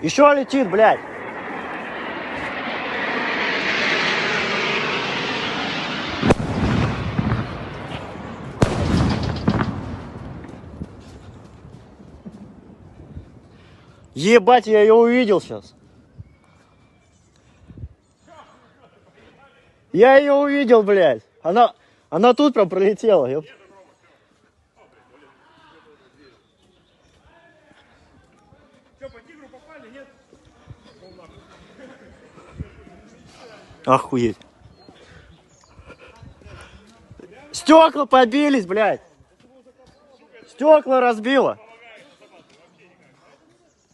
Еще летит, блядь. Ебать, я ее увидел сейчас. Я ее увидел, блядь. Она тут прям пролетела. Ёп. Что, по тигру попали, нет? Охуеть. Стекла побились, блядь. Стекла разбило.